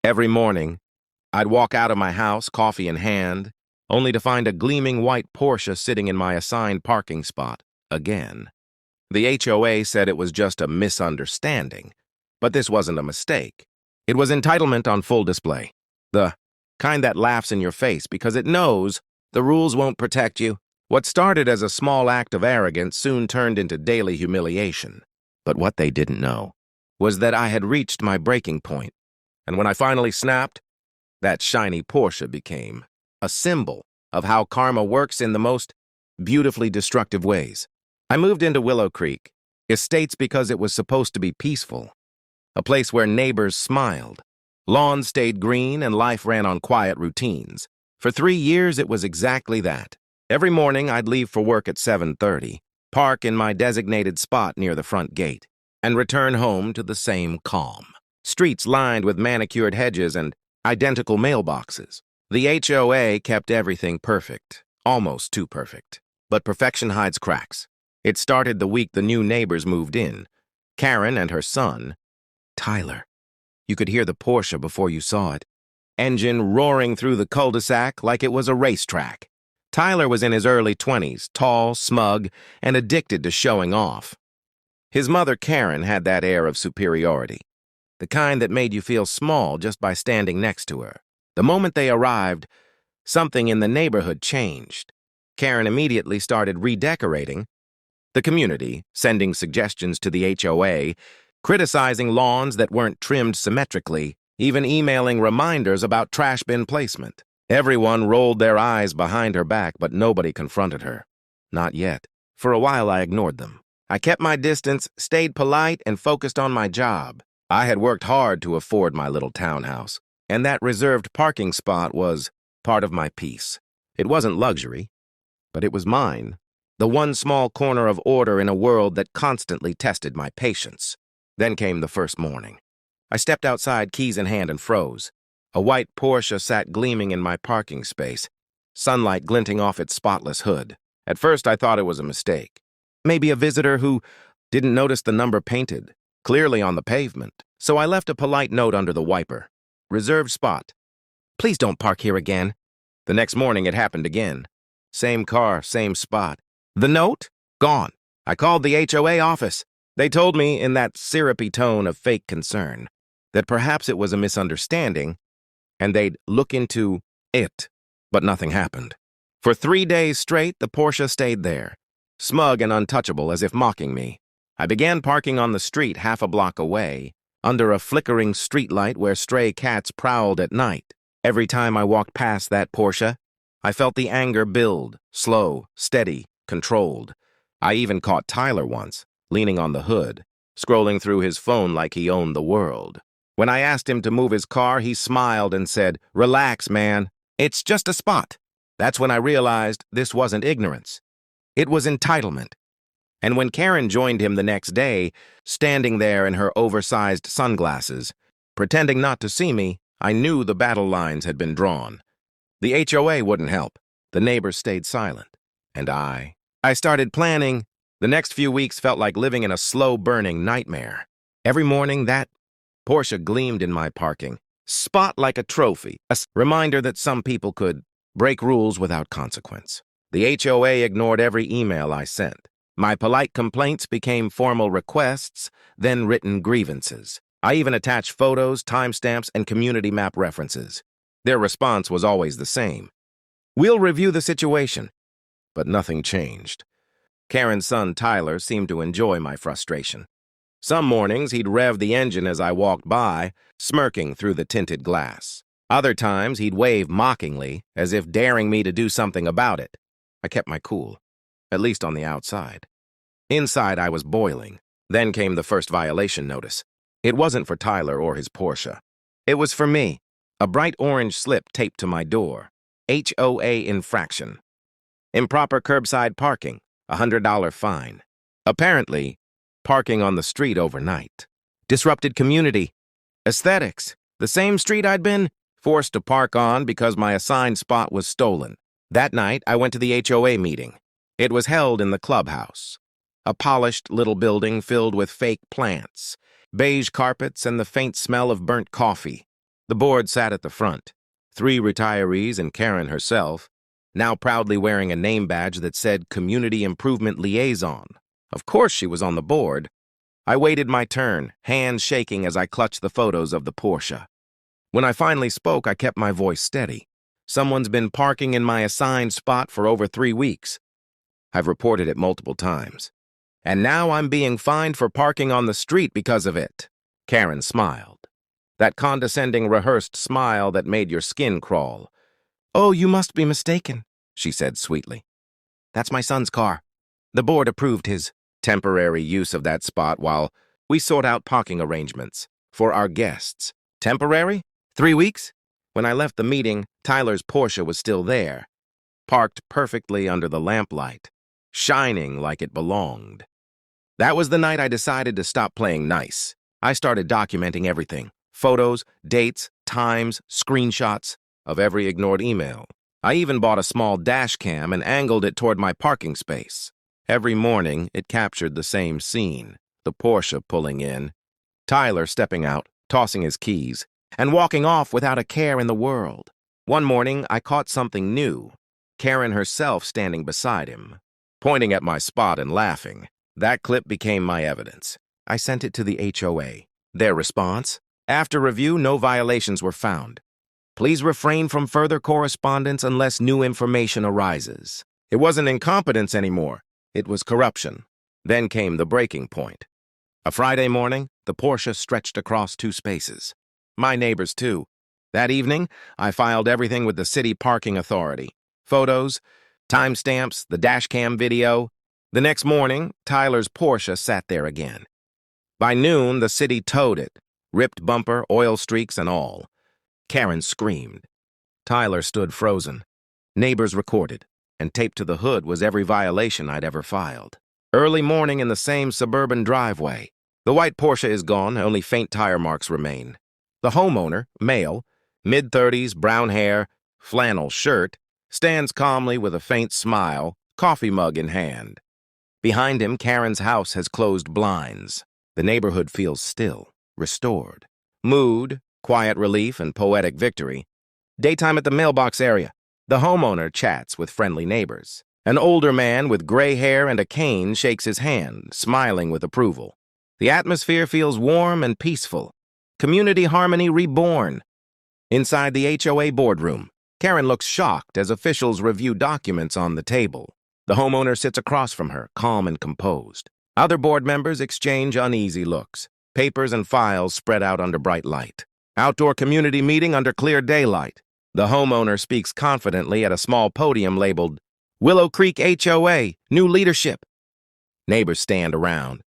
Every morning, I'd walk out of my house, coffee in hand, only to find a gleaming white Porsche sitting in my assigned parking spot again. The HOA said it was just a misunderstanding, but this wasn't a mistake. It was entitlement on full display. The kind that laughs in your face because it knows the rules won't protect you. What started as a small act of arrogance soon turned into daily humiliation. But what they didn't know was that I had reached my breaking point, and when I finally snapped, that shiny Porsche became a symbol of how karma works in the most beautifully destructive ways. I moved into Willow Creek, estates because it was supposed to be peaceful, a place where neighbors smiled, lawns stayed green, and life ran on quiet routines. For 3 years, it was exactly that. Every morning, I'd leave for work at 7:30, park in my designated spot near the front gate, and return home to the same calm. Streets lined with manicured hedges and identical mailboxes. The HOA kept everything perfect, almost too perfect. But perfection hides cracks. It started the week the new neighbors moved in. Karen and her son, Tyler. You could hear the Porsche before you saw it. Engine roaring through the cul-de-sac like it was a racetrack. Tyler was in his early 20s, tall, smug, and addicted to showing off. His mother, Karen, had that air of superiority, the kind that made you feel small just by standing next to her. The moment they arrived, something in the neighborhood changed. Karen immediately started redecorating the community, sending suggestions to the HOA, criticizing lawns that weren't trimmed symmetrically, even emailing reminders about trash bin placement. Everyone rolled their eyes behind her back, but nobody confronted her. Not yet. For a while, I ignored them. I kept my distance, stayed polite, and focused on my job. I had worked hard to afford my little townhouse, and that reserved parking spot was part of my peace. It wasn't luxury, but it was mine. The one small corner of order in a world that constantly tested my patience. Then came the first morning. I stepped outside, keys in hand, and froze. A white Porsche sat gleaming in my parking space, sunlight glinting off its spotless hood. At first, I thought it was a mistake. Maybe a visitor who didn't notice the number painted clearly on the pavement. So I left a polite note under the wiper. Reserved spot. Please don't park here again. The next morning, it happened again. Same car, same spot. The note? Gone. I called the HOA office. They told me in that syrupy tone of fake concern that perhaps it was a misunderstanding and they'd look into it, but nothing happened. For 3 days straight, the Porsche stayed there, smug and untouchable as if mocking me. I began parking on the street half a block away, under a flickering streetlight where stray cats prowled at night. Every time I walked past that Porsche, I felt the anger build, slow, steady, controlled. I even caught Tyler once, leaning on the hood, scrolling through his phone like he owned the world. When I asked him to move his car, he smiled and said, "Relax, man. It's just a spot." That's when I realized this wasn't ignorance. It was entitlement. And when Karen joined him the next day, standing there in her oversized sunglasses, pretending not to see me, I knew the battle lines had been drawn. The HOA wouldn't help. The neighbors stayed silent. And I started planning. The next few weeks felt like living in a slow-burning nightmare. Every morning, that Porsche gleamed in my parking spot like a trophy, a reminder that some people could break rules without consequence. The HOA ignored every email I sent. My polite complaints became formal requests, then written grievances. I even attached photos, timestamps, and community map references. Their response was always the same. "We'll review the situation." But nothing changed. Karen's son, Tyler, seemed to enjoy my frustration. Some mornings, he'd rev the engine as I walked by, smirking through the tinted glass. Other times, he'd wave mockingly, as if daring me to do something about it. I kept my cool, at least on the outside. Inside, I was boiling. Then came the first violation notice. It wasn't for Tyler or his Porsche. It was for me. A bright orange slip taped to my door. HOA infraction. Improper curbside parking, $100 fine. Apparently, parking on the street overnight. Disrupted community. Aesthetics. The same street I'd been forced to park on because my assigned spot was stolen. That night, I went to the HOA meeting. It was held in the clubhouse, a polished little building filled with fake plants, beige carpets, and the faint smell of burnt coffee. The board sat at the front. 3 retirees and Karen herself, now proudly wearing a name badge that said Community Improvement Liaison. Of course she was on the board. I waited my turn, hands shaking as I clutched the photos of the Porsche. When I finally spoke, I kept my voice steady. Someone's been parking in my assigned spot for over 3 weeks. I've reported it multiple times. And now I'm being fined for parking on the street because of it. Karen smiled. That condescending, rehearsed smile that made your skin crawl. "Oh, you must be mistaken," she said sweetly. "That's my son's car." The board approved his temporary use of that spot while we sort out parking arrangements for our guests. Temporary? 3 weeks? When I left the meeting, Tyler's Porsche was still there, parked perfectly under the lamplight, shining like it belonged. That was the night I decided to stop playing nice. I started documenting everything. Photos, dates, times, screenshots of every ignored email. I even bought a small dash cam and angled it toward my parking space. Every morning, it captured the same scene. The Porsche pulling in, Tyler stepping out, tossing his keys, and walking off without a care in the world. One morning, I caught something new. Karen herself standing beside him, pointing at my spot and laughing. That clip became my evidence. I sent it to the HOA. Their response? After review, no violations were found. Please refrain from further correspondence unless new information arises. It wasn't incompetence anymore. It was corruption. Then came the breaking point. A Friday morning, the Porsche stretched across 2 spaces. My neighbors, too. That evening, I filed everything with the city parking authority. Photos, timestamps, the dashcam video. The next morning, Tyler's Porsche sat there again. By noon, the city towed it, ripped bumper, oil streaks, and all. Karen screamed. Tyler stood frozen. Neighbors recorded, and taped to the hood was every violation I'd ever filed. Early morning in the same suburban driveway. The white Porsche is gone, only faint tire marks remain. The homeowner, male, mid-30s, brown hair, flannel shirt, stands calmly with a faint smile, coffee mug in hand. Behind him, Karen's house has closed blinds. The neighborhood feels still, restored. Mood, quiet relief, and poetic victory. Daytime at the mailbox area. The homeowner chats with friendly neighbors. An older man with gray hair and a cane shakes his hand, smiling with approval. The atmosphere feels warm and peaceful. Community harmony reborn. Inside the HOA boardroom, Karen looks shocked as officials review documents on the table. The homeowner sits across from her, calm and composed. Other board members exchange uneasy looks. Papers and files spread out under bright light. Outdoor community meeting under clear daylight. The homeowner speaks confidently at a small podium labeled, "Willow Creek HOA, new leadership." Neighbors stand around,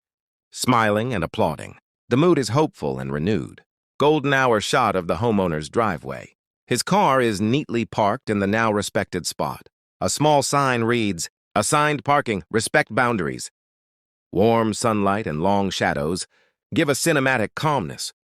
smiling and applauding. The mood is hopeful and renewed. Golden hour shot of the homeowner's driveway. His car is neatly parked in the now respected spot. A small sign reads, "Assigned parking, respect boundaries." Warm sunlight and long shadows give a cinematic calmness.